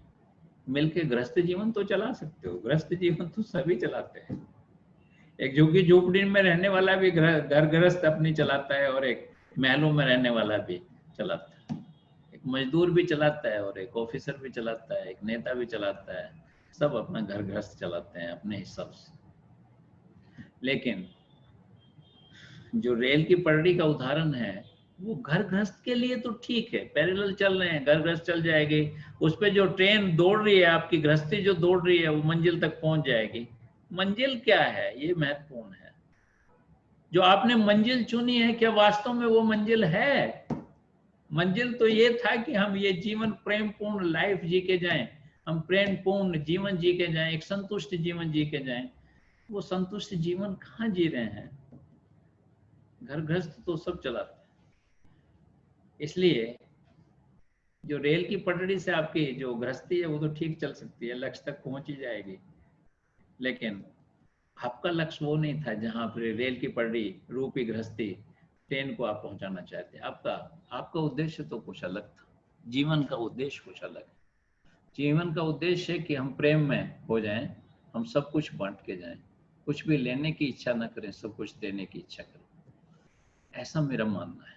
मिलके गृहस्थ जीवन तो चला सकते हो, गृहस्थ जीवन तो सभी चलाते हैं। एक झुग्गी झोपड़ी में रहने वाला भी घर गृहस्थ अपनी चलाता है और एक महलों में रहने वाला भी चलाता है, एक मजदूर भी चलाता है और एक ऑफिसर भी चलाता है, एक नेता भी चलाता है, सब अपना घर गृहस्थ चलाते हैं अपने हिसाब से। लेकिन जो रेल की पटरी का उदाहरण है वो घर गृहस्थ के लिए तो ठीक है, पैरेलल चल रहे हैं, घर गृहस्थ चल जाएगी, उस पे जो ट्रेन दौड़ रही है, आपकी गृहस्थी जो दौड़ रही है वो मंजिल तक पहुंच जाएगी। मंजिल क्या है ये महत्वपूर्ण है। जो आपने मंजिल चुनी है क्या वास्तव में वो मंजिल है? मंजिल तो ये था कि हम ये जीवन प्रेम पूर्ण लाइफ जी के जाएं, हम प्रेम पूर्ण जीवन जी के जाएं, एक संतुष्ट जीवन जी के जाएं। वो संतुष्ट जीवन कहाँ जी रहे हैं? घर गृहस्थ तो सब चलाते हैं। इसलिए जो रेल की पटरी से आपकी जो गृहस्थी है वो तो ठीक चल सकती है, लक्ष्य तक पहुंच ही जाएगी, लेकिन आपका लक्ष्य वो नहीं था जहां पर रेल की पटरी रूपी गृहस्थी ट्रेन को आप पहुंचाना चाहते हैं। आपका उद्देश्य तो कुछ अलग था, जीवन का उद्देश्य कुछ अलग है। जीवन का उद्देश्य है कि हम प्रेम में हो जाएं, हम सब कुछ बांट के जाएं, कुछ भी लेने की इच्छा न करें, सब कुछ देने की इच्छा करें, ऐसा मेरा मानना है।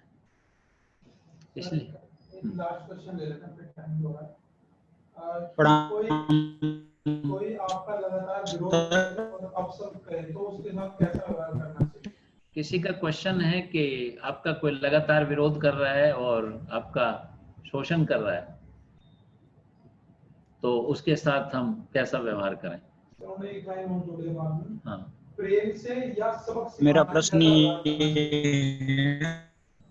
इसलिए लास्ट क्वेश्चन ले लेते हैं, फिर टाइम हो रहा है। कोई आपका लगातार विरोध करे और अपशब्द करे तो उसके साथ कैसा व्यवहार करना चाहिए? किसी का क्वेश्चन है कि आपका कोई लगातार विरोध कर रहा है और आपका शोषण कर रहा है, तो उसके साथ हम कैसा व्यवहार करें? हाँ, प्रेम से या सबक सिखाना? मेरा प्रश्न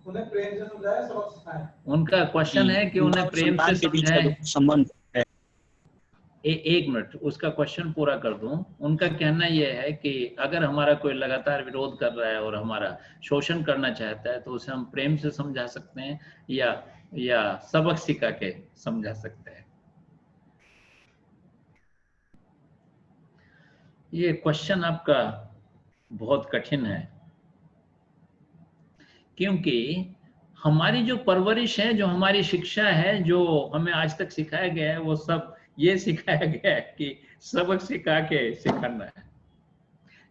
उन्हें प्रेम से समझाया, सबक सिखाया। उनका क्वेश्चन है कि उन्हें प्रेम से समझाएं। संबंध है। एक मिनट, उसका क्वेश्चन पूरा कर दूं। उनका कहना यह है कि अगर हमारा कोई लगातार विरोध कर रहा है और हमारा शोषण करना चाहता है तो उसे हम प्रेम से समझा सकते हैं या सबक सिखा के समझा सकते हैं। ये क्वेश्चन आपका बहुत कठिन है, क्योंकि हमारी जो परवरिश है, जो हमारी शिक्षा है, जो हमें आज तक सिखाया गया है, वो सब ये सिखाया गया है कि सबक सिखा के सिखाना है।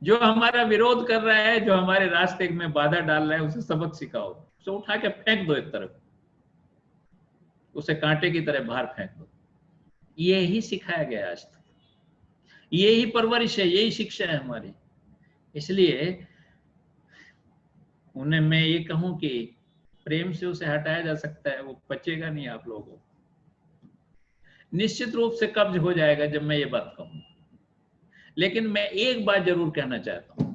जो हमारा विरोध कर रहा है, जो हमारे रास्ते में बाधा डाल रहा है, उसे सबक सिखाओ, उसे उठा के फेंक दो एक तरफ, उसे कांटे की तरह बाहर फेंक दो। ये ही सिखाया गया आज तक, यही परवरिश है, यही शिक्षा है हमारी। इसलिए उन्हें मैं ये कहूं कि प्रेम से उसे हटाया जा सकता है, वो बचेगा नहीं आप लोगों को, निश्चित रूप से कब्ज हो जाएगा जब मैं ये बात कहूं। लेकिन मैं एक बात जरूर कहना चाहता हूं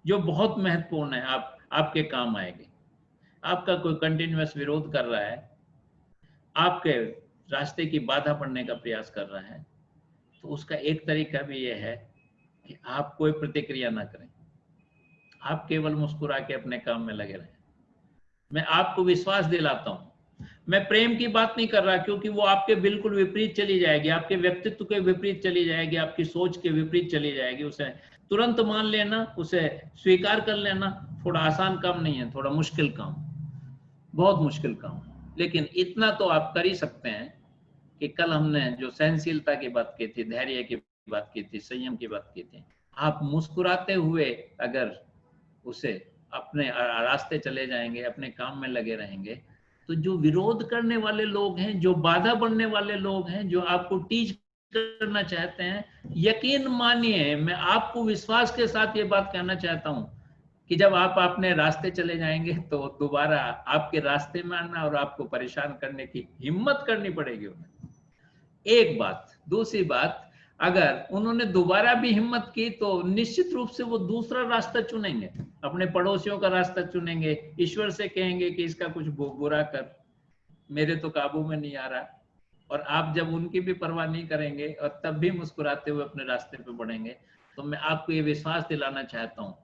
जो बहुत महत्वपूर्ण है, आपके काम आएगी। आपका कोई कंटिन्यूअस विरोध कर रहा है, आपके रास्ते की बाधा पड़ने का प्रयास कर रहा है, तो उसका एक तरीका भी यह है कि आप कोई प्रतिक्रिया ना करें, आप केवल मुस्कुरा के अपने काम में लगे रहें। मैं आपको विश्वास दिलाता हूं, मैं प्रेम की बात नहीं कर रहा, क्योंकि वो आपके बिल्कुल विपरीत चली जाएगी, आपके व्यक्तित्व के विपरीत चली जाएगी, आपकी सोच के विपरीत चली जाएगी। उसे तुरंत मान लेना, उसे स्वीकार कर लेना थोड़ा आसान काम नहीं है, थोड़ा मुश्किल काम, बहुत मुश्किल काम। लेकिन इतना तो आप कर ही सकते हैं कि कल हमने जो सहनशीलता की बात की थी, धैर्य की बात की थी, संयम की बात की थी, आप मुस्कुराते हुए अगर उसे अपने रास्ते चले जाएंगे, अपने काम में लगे रहेंगे, तो जो विरोध करने वाले लोग हैं, जो बाधा बनने वाले लोग हैं, जो आपको टीच करना चाहते हैं, यकीन मानिए, मैं आपको विश्वास के साथ ये बात कहना चाहता हूं कि जब आप अपने रास्ते चले जाएंगे तो दोबारा आपके रास्ते में आना और आपको परेशान करने की हिम्मत करनी पड़ेगी उन्हें। एक बात। दूसरी बात, अगर उन्होंने दोबारा भी हिम्मत की तो निश्चित रूप से वो दूसरा रास्ता चुनेंगे, अपने पड़ोसियों का रास्ता चुनेंगे, ईश्वर से कहेंगे कि इसका कुछ बुरा कर, मेरे तो काबू में नहीं आ रहा। और आप जब उनकी भी परवाह नहीं करेंगे और तब भी मुस्कुराते हुए अपने रास्ते पे बढ़ेंगे, तो मैं आपको ये विश्वास दिलाना चाहता हूँ,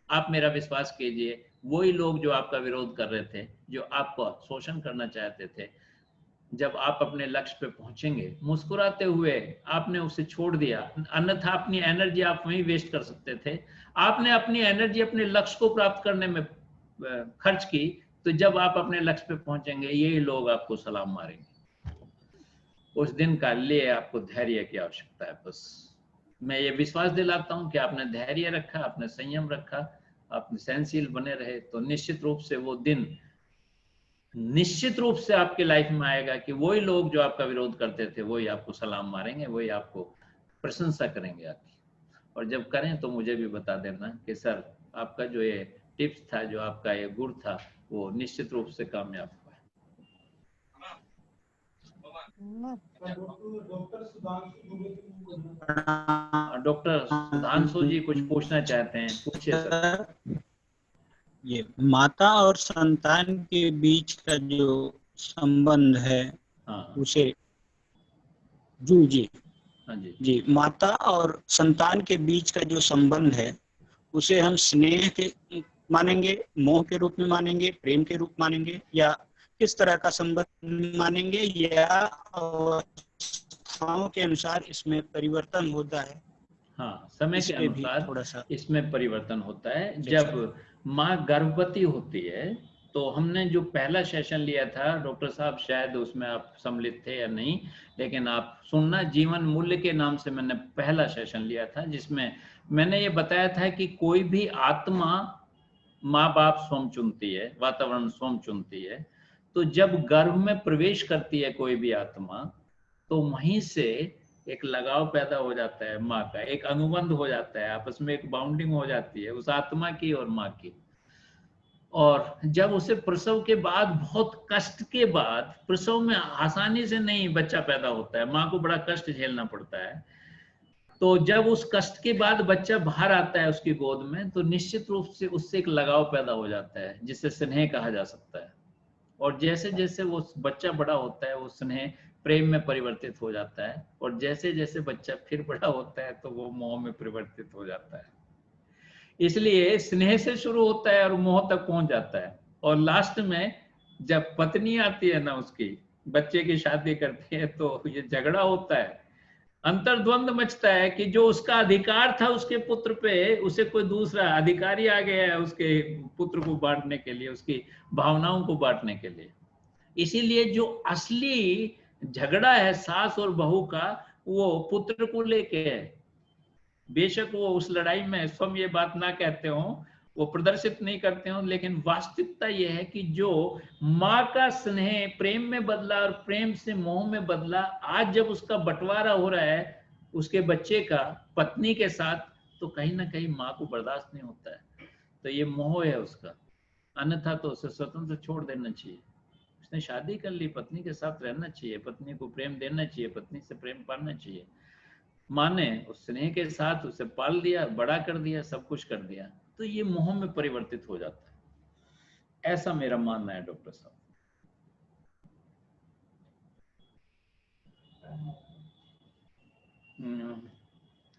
आप मेरा विश्वास कीजिए, वही लोग जो आपका विरोध कर रहे थे, जो आपको शोषण करना चाहते थे, जब आप अपने लक्ष्य पे पहुंचेंगे, मुस्कुराते हुए आपने उसे छोड़ दिया, अन्यथा अपनी एनर्जी आप वहीं वेस्ट कर सकते थे। आपने अपनी एनर्जी अपने लक्ष्य को प्राप्त करने में खर्च की, तो जब आप अपने लक्ष्य पे पहुंचेंगे, यही लोग आपको सलाम मारेंगे। उस दिन का लिए आपको धैर्य की आवश्यकता है। बस मैं ये विश्वास दिलाता हूं कि आपने धैर्य रखा, आपने संयम रखा, आपने सहनशील बने रहे, तो निश्चित रूप से वो दिन निश्चित रूप से आपके लाइफ में आएगा कि वही लोग जो आपका विरोध करते थे, वही आपको सलाम मारेंगे, वही आपको प्रशंसा करेंगे आपकी। और जब करें तो मुझे भी बता देना कि सर, आपका जो ये टिप्स था, जो आपका ये गुर था, वो निश्चित रूप से कामयाब हुआ है। डॉक्टर सुधांशु जी कुछ पूछना चाहते हैं, पूछिए सर। ये माता और संतान के बीच का जो संबंध है, हाँ, उसे जी हाँ जी जी, माता और संतान के बीच का जो संबंध है, उसे हम स्नेह के मानेंगे, मोह के रूप में मानेंगे, प्रेम के रूप मानेंगे, या किस तरह का संबंध मानेंगे, या अवस्थाओं के अनुसार इसमें परिवर्तन होता है? हाँ, समय के अनुसार थोड़ा सा इसमें परिवर्तन होता है। जब माँ गर्भवती होती है, तो हमने जो पहला सेशन लिया था, डॉक्टर साहब शायद उसमें आप सम्मिलित थे या नहीं, लेकिन आप सुनना, जीवन मूल्य के नाम से मैंने पहला सेशन लिया था, जिसमें मैंने ये बताया था कि कोई भी आत्मा माँ बाप स्वयं चुनती है, वातावरण स्वयं चुनती है। तो जब गर्भ में प्रवेश करती है कोई भी आत्मा, तो वहीं से एक लगाव पैदा हो जाता है, माँ का एक अनुबंध हो जाता है, आपस में एक बाउंडिंग हो जाती है उस आत्मा की और माँ की। और जब उसे प्रसव के बाद, बहुत कष्ट के बाद, प्रसव में आसानी से नहीं बच्चा पैदा होता है, माँ को बड़ा कष्ट झेलना पड़ता है, तो जब उस कष्ट के बाद बच्चा बाहर आता है उसकी गोद में, तो निश्चित रूप से उससे एक लगाव पैदा हो जाता है, जिसे स्नेह कहा जा सकता है। और जैसे जैसे वो बच्चा बड़ा होता है, वो स्नेह प्रेम में परिवर्तित हो जाता है, और जैसे जैसे बच्चा फिर बड़ा होता है, तो वो मोह में परिवर्तित हो जाता है। इसलिए स्नेह से शुरू होता है और मोह तक पहुंच जाता है, और लास्ट में जब पत्नी आती है ना, उसकी बच्चे की शादी करती है, तो ये झगड़ा होता है, अंतर्द्वंद मचता है कि जो उसका अधिकार था उसके पुत्र पे, उसे कोई दूसरा अधिकारी आ गया है उसके पुत्र को बांटने के लिए, उसकी भावनाओं को बांटने के लिए। इसीलिए जो असली झगड़ा है सास और बहू का, वो पुत्र को लेके है। बेशक वो उस लड़ाई में स्वयं ये बात ना कहते हो, वो प्रदर्शित नहीं करते हो, लेकिन वास्तविकता ये है कि जो माँ का स्नेह प्रेम में बदला और प्रेम से मोह में बदला, आज जब उसका बंटवारा हो रहा है उसके बच्चे का पत्नी के साथ, तो कहीं ना कहीं माँ को बर्दाश्त नहीं होता है, तो ये मोह है उसका। अन्यथा तो उसे स्वतंत्र छोड़ देना चाहिए, उसने शादी कर ली, पत्नी के साथ रहना चाहिए, पत्नी को प्रेम देना चाहिए, पत्नी से प्रेम पाना चाहिए। माँ ने उस स्नेह के साथ उसे पाल दिया, बड़ा कर दिया, सब कुछ कर दिया, तो ये मोह में परिवर्तित हो जाता है। ऐसा मेरा मानना है डॉक्टर साहब।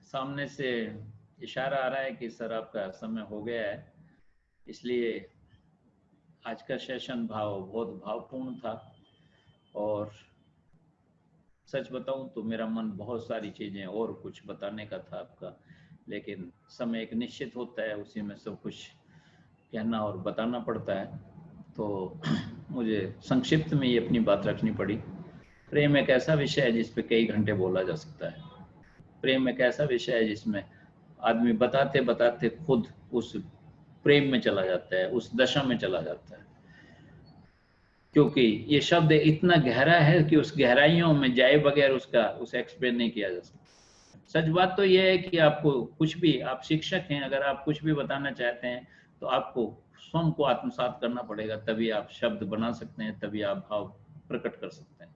सामने से इशारा आ रहा है कि सर आपका समय हो गया है, इसलिए आज का सेशन बहुत भावपूर्ण था, और सच बताऊं तो मेरा मन बहुत सारी चीजें और कुछ बताने का था आपका, लेकिन समय एक निश्चित होता है, उसी में सब कुछ कहना और बताना पड़ता है, तो मुझे संक्षिप्त में ये अपनी बात रखनी पड़ी। प्रेम एक ऐसा विषय है जिस पे कई घंटे बोला जा सकता है। प्रेम एक ऐसा विषय है जिसमें आदमी बताते बताते खुद उस प्रेम में चला जाता है, उस दशा में चला जाता है, क्योंकि ये शब्द इतना गहरा है कि उस गहराइयों में जाए बगैर उसका उसे एक्सप्लेन नहीं किया जा सकता। सच बात तो ये है कि आपको कुछ भी, आप शिक्षक हैं, अगर आप कुछ भी बताना चाहते हैं तो आपको स्वयं को आत्मसात करना पड़ेगा, तभी आप शब्द बना सकते हैं, तभी आप भाव प्रकट कर सकते हैं।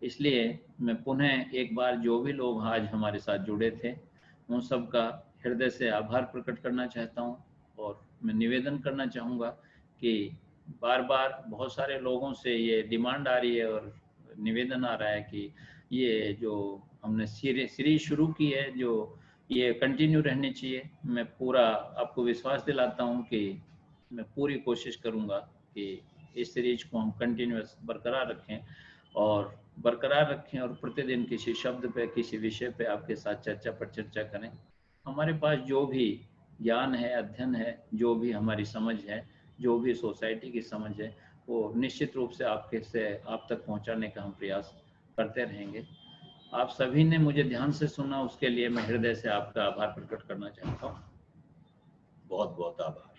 इसलिए मैं पुनः एक बार जो भी लोग आज हमारे साथ जुड़े थे उन सब का हृदय से आभार प्रकट करना चाहता हूँ, और मैं निवेदन करना चाहूँगा कि बार बार बहुत सारे लोगों से ये डिमांड आ रही है और निवेदन आ रहा है कि ये जो हमने सीरीज शुरू की है, जो ये कंटिन्यू रहनी चाहिए। मैं पूरा आपको विश्वास दिलाता हूँ कि मैं पूरी कोशिश करूँगा कि इस सीरीज को हम कंटिन्यूअस बरकरार रखें और प्रतिदिन किसी शब्द पे, किसी विषय पे आपके साथ चर्चा पर चर्चा करें। हमारे पास जो भी ज्ञान है, अध्ययन है, जो भी हमारी समझ है, जो भी सोसाइटी की समझ है, वो निश्चित रूप से आप तक पहुंचाने का हम प्रयास करते रहेंगे। आप सभी ने मुझे ध्यान से सुना, उसके लिए मैं हृदय से आपका आभार प्रकट करना चाहता हूँ। बहुत बहुत आभार।